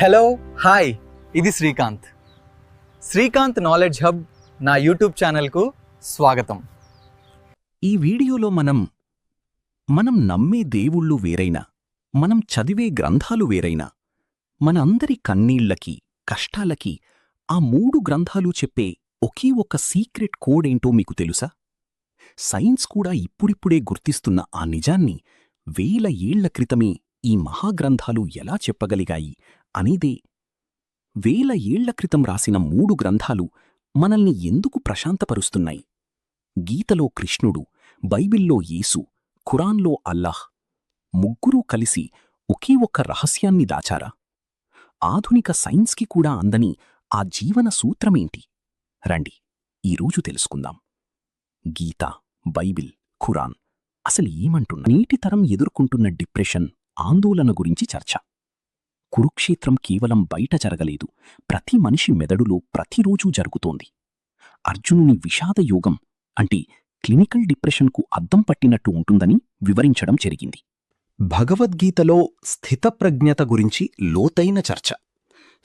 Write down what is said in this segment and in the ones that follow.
Hello hi, ఇది Srikanth knowledge hub నా YouTube ఛానల్కు స్వాగతం. ఈ వీడియోలో మనం నమ్మే దేవుళ్ళు వేరైనా, మనం చదివే గ్రంథాలు వేరైనా, మన అందరి కన్నీళ్లకి, కష్టాలకి ఆ 3 గ్రంథాలు చెప్పే ఒకే ఒక సీక్రెట్ కోడేంటో మీకు తెలుసా? సైన్స్ కూడా ఇప్పుడిప్పుడే గుర్తిస్తున్న ఆ నిజాన్ని 1000 ఏళ్ల క్రితమే ఈ మహాగ్రంథాలు ఎలా చెప్పగలిగాయి అనేదే. 1000 ఏళ్ల క్రితం రాసిన 3 గ్రంథాలు మనల్ని ఎందుకు ప్రశాంతపరుస్తున్నాయి? గీతలో కృష్ణుడు, బైబిల్లో యేసు, ఖురాన్లో అల్లాహ్ ముగ్గురూ కలిసి ఒకే ఒక్క రహస్యాన్ని దాచారా? ఆధునిక సైన్స్కి కూడా అందని ఆ జీవన సూత్రమేంటి? రండి, ఈరోజు తెలుసుకుందాం. గీత, బైబిల్, ఖురాన్ అసలు ఏమంటున్నా? నేటి తరం ఎదుర్కొంటున్న డిప్రెషన్, ఆందోళన గురించి చర్చ. కురుక్షేత్రం కేవలం బయట జరగలేదు, ప్రతి మనిషి మెదడులో ప్రతిరోజూ జరుగుతోంది. అర్జునుని విషాదయోగం అంటే క్లినికల్ డిప్రెషన్కు అద్దం పట్టినట్టు ఉంటుందని వివరించడం జరిగింది. భగవద్గీతలో స్థితప్రజ్ఞత గురించి లోతైన చర్చ.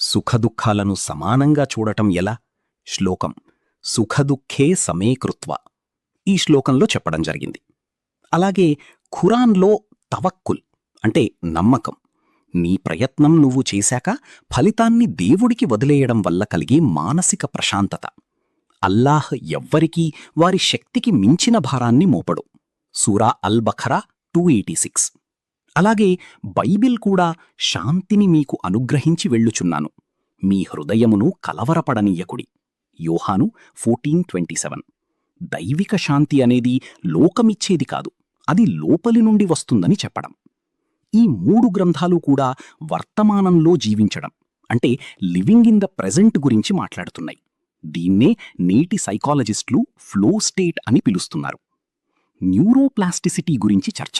సుఖదుఖాలను సమానంగా చూడటం ఎలా? శ్లోకం సుఖదుఖే సమే కృత్వ ఈ శ్లోకంలో చెప్పడం జరిగింది. అలాగే ఖురాన్లో తవక్కుల్ అంటే నమ్మకం. నీ ప్రయత్నం నువ్వు చేశాక ఫలితాన్ని దేవుడికి వదిలేయడం వల్ల కలిగే మానసిక ప్రశాంతత. అల్లాహ్ ఎవ్వరికీ వారి శక్తికి మించిన భారాన్ని మోపడు. సూరా అల్ బఖరా 286. అలాగే బైబిల్ కూడా శాంతిని మీకు అనుగ్రహించి వెళ్ళుచున్నాను, మీ హృదయమును కలవరపడనీయకుడి. యోహాను 14:27. దైవిక శాంతి అనేది లోకమిచ్చేది కాదు, అది లోపలి నుండి వస్తుందని చెప్పడం. ఈ 3 గ్రంథాలు కూడా వర్తమానంలో జీవించడం అంటే లివింగ్ ఇన్ ద ప్రెజెంట్ గురించి మాట్లాడుతున్నాయి. దీన్నే నేటి సైకాలజిస్టులు ఫ్లో స్టేట్ అని పిలుస్తున్నారు. న్యూరోప్లాస్టిసిటీ గురించి చర్చ.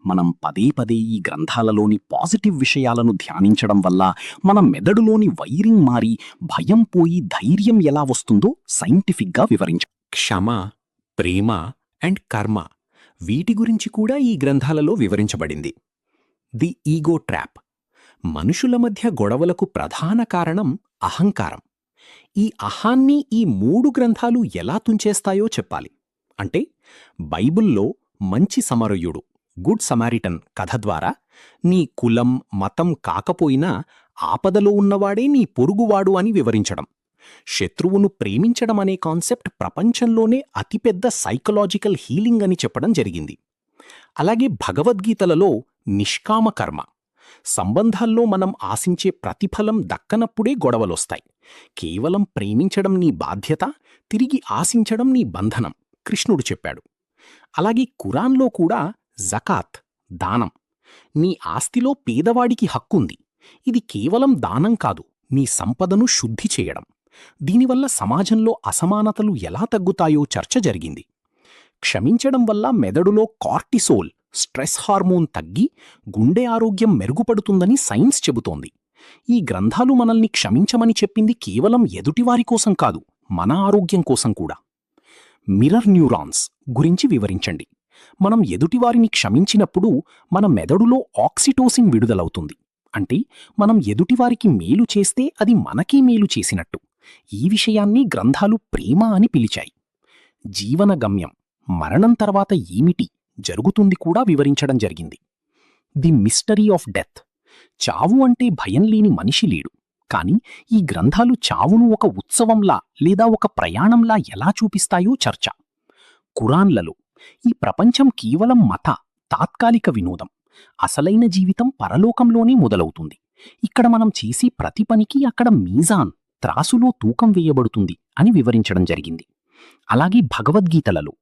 మనం పదే పదే ఈ గ్రంథాలలోని పాజిటివ్ విషయాలను ధ్యానించడం వల్ల మన మెదడులోని వైరింగ్ మారి భయం పోయి ధైర్యం ఎలా వస్తుందో సైంటిఫిక్గా వివరించాం. క్షమ, ప్రేమ అండ్ కర్మ వీటి గురించి కూడా ఈ గ్రంథాలలో వివరించబడింది. The ego trap. మనుషుల మధ్య గొడవలకు ప్రధాన కారణం అహంకారం. ఈ అహాన్ని ఈ 3 గ్రంథాలు ఎలా తుంచేస్తాయో చెప్పాలి. అంటే బైబిల్లో మంచి సమరయుడు, గుడ్ సమారిటన్ కథ ద్వారా నీ కులం, మతం కాకపోయినా ఆపదలో ఉన్నవాడే నీ పొరుగువాడు అని వివరించడం. శత్రువును ప్రేమించడం అనే కాన్సెప్ట్ ప్రపంచంలోనే అతిపెద్ద సైకలాజికల్ హీలింగ్ అని చెప్పడం జరిగింది. అలాగే భగవద్గీతలలో నిష్కామ కర్మ. సంబంధాల్లో మనం ఆశించే ప్రతిఫలం దక్కనప్పుడే గొడవలొస్తాయి. కేవలం ప్రేమించడం నీ బాధ్యత, తిరిగి ఆశించడం నీ బంధనం కృష్ణుడు చెప్పాడు. అలాగే ఖురాన్లో కూడా జకాత్, దానం. నీ ఆస్తిలో పేదవాడికి హక్కుంది. ఇది కేవలం దానం కాదు, నీ సంపదను శుద్ధి చేయడం. దీనివల్ల సమాజంలో అసమానతలు ఎలా తగ్గుతాయో చర్చ జరిగింది. క్షమించడం వల్ల మెదడులో కార్టిసోల్, స్ట్రెస్ హార్మోన్ తగ్గి గుండె ఆరోగ్యం మెరుగుపడుతుందని సైన్స్ చెబుతోంది. ఈ గ్రంథాలు మనల్ని క్షమించమని చెప్పింది కేవలం ఎదుటివారి కోసం కాదు, మన ఆరోగ్యం కోసం కూడా. మిర్రర్ న్యూరాన్స్ గురించి వివరించండి. మనం ఎదుటివారిని క్షమించినప్పుడు మన మెదడులో ఆక్సిటోసిన్ విడుదలవుతుంది. అంటే మనం ఎదుటివారికి మేలు చేస్తే అది మనకీ మేలు చేసినట్టు. ఈ విషయాన్ని గ్రంథాలు ప్రేమ అని పిలిచాయి. జీవన గమ్యం, మరణం తర్వాత ఏమిటి జరుగుతుంది కూడా వివరించడం జరిగింది. The mystery of death. చావు అంటే భయం లేని మనిషి లేడు. కానీ ఈ గ్రంథాలు చావును ఒక ఉత్సవంలా లేదా ఒక ప్రయాణంలా ఎలా చూపిస్తాయో చర్చ. ఖురాన్లలో ఈ ప్రపంచం కేవలం తాత్కాలిక వినోదం, అసలైన జీవితం పరలోకంలోనే మొదలవుతుంది. ఇక్కడ మనం చేసే ప్రతి పనికి అక్కడ మీజాన్, త్రాసులో తూకం వేయబడుతుంది అని వివరించడం జరిగింది. అలాగే భగవద్గీతలలో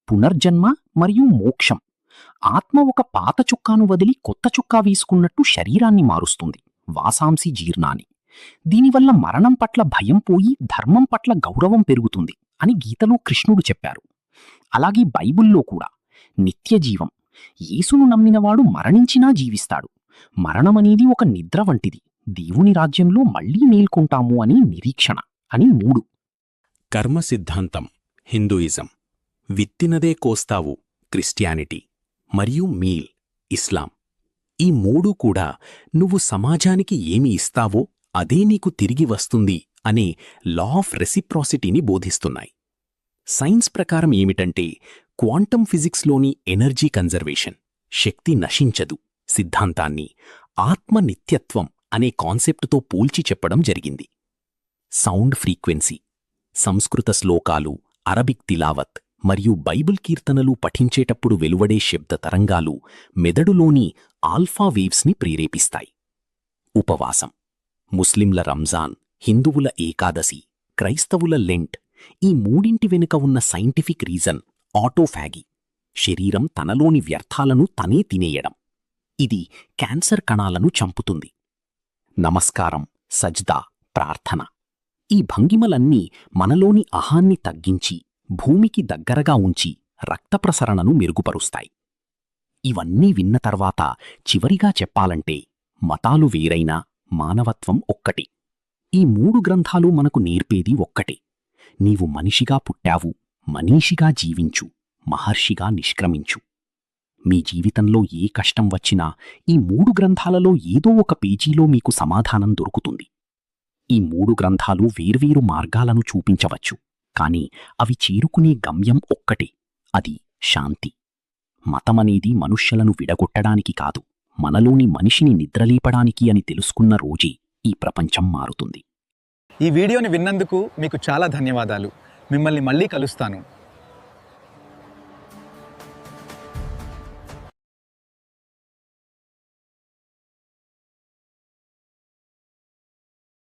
పునర్జన్మ మరియు మోక్షం. ఆత్మ ఒక పాత చుక్కాను వదిలి కొత్త చుక్కా వేసుకున్నట్టు శరీరాన్ని మారుస్తుంది, వాసాంసి జీర్ణాన్ని. దీనివల్ల మరణం పట్ల భయం పోయి ధర్మం పట్ల గౌరవం పెరుగుతుంది అని గీతలో కృష్ణుడు చెప్పారు. అలాగే బైబిల్లో కూడా నిత్యజీవం. యేసును నమ్మినవాడు మరణించినా జీవిస్తాడు. మరణమనేది ఒక నిద్ర వంటిది, దేవుని రాజ్యంలో మళ్లీ మేల్కొంటాము అని నిరీక్షణ అని 3. కర్మ సిద్ధాంతం హిందూయిజం. విత్తినదే కోస్తావు క్రిస్టియానిటీ. మరియు మీల్ ఇస్లాం. ఈ మూడూ కూడా నువ్వు సమాజానికి ఏమి ఇస్తావో అదే నీకు తిరిగి వస్తుంది అనే లా ఆఫ్ రెసిప్రాసిటీని బోధిస్తున్నాయి. సైన్స్ ప్రకారం ఏమిటంటే క్వాంటం ఫిజిక్స్లోని ఎనర్జీ కన్జర్వేషన్, శక్తి నశించదు సిద్ధాంతాన్ని ఆత్మ నిత్యత్వం అనే కాన్సెప్టుతో పోల్చి చెప్పడం జరిగింది. సౌండ్ ఫ్రీక్వెన్సీ, సంస్కృత శ్లోకాలు, అరబిక్ తిలావత్ మరియు బైబిల్ కీర్తనలు పఠించేటప్పుడు వెలువడే శబ్ద తరంగాలు మెదడులోని ఆల్ఫా వేవ్స్ని ప్రేరేపిస్తాయి. ఉపవాసం, ముస్లింల రంజాన్, హిందువుల ఏకాదశి, క్రైస్తవుల లెంట్, ఈ మూడింటి వెనుక ఉన్న సైంటిఫిక్ రీజన్ ఆటోఫాగి, శరీరం తనలోని వ్యర్థాలను తనే తినేయడం. ఇది క్యాన్సర్ కణాలను చంపుతుంది. నమస్కారం, సజ్దా, ప్రార్థన, ఈ భంగిమలన్నీ మనలోని అహాన్ని తగ్గించి భూమికి దగ్గరగా ఉంచి రక్త ప్రసరణను మెరుగుపరుస్తాయి. ఇవన్నీ విన్న తర్వాత చివరిగా చెప్పాలంటే మతాలు వేరైనా మానవత్వం ఒక్కటి. ఈ మూడు గ్రంథాలు మనకు నేర్పేది ఒక్కటే: నీవు మనిషిగా పుట్టావు, మనీషిగా జీవించు, మహర్షిగా నిష్క్రమించు. మీ జీవితంలో ఏ కష్టం వచ్చినా ఈ మూడు గ్రంథాలలో ఏదో ఒక పేజీలో మీకు సమాధానం దొరుకుతుంది. ఈ మూడు గ్రంథాలు వేర్వేరు మార్గాలను చూపించవచ్చు, కాని అవి చేరుకునే గమ్యం ఒక్కటే, అది శాంతి. మతమనేది మనుష్యులను విడగొట్టడానికి కాదు, మనలోని మనిషిని నిద్రలేపడానికి అని తెలుసుకున్న రోజే ఈ ప్రపంచం మారుతుంది. ఈ వీడియోని విన్నందుకు మీకు చాలా ధన్యవాదాలు. మిమ్మల్ని మళ్ళీ కలుస్తాను.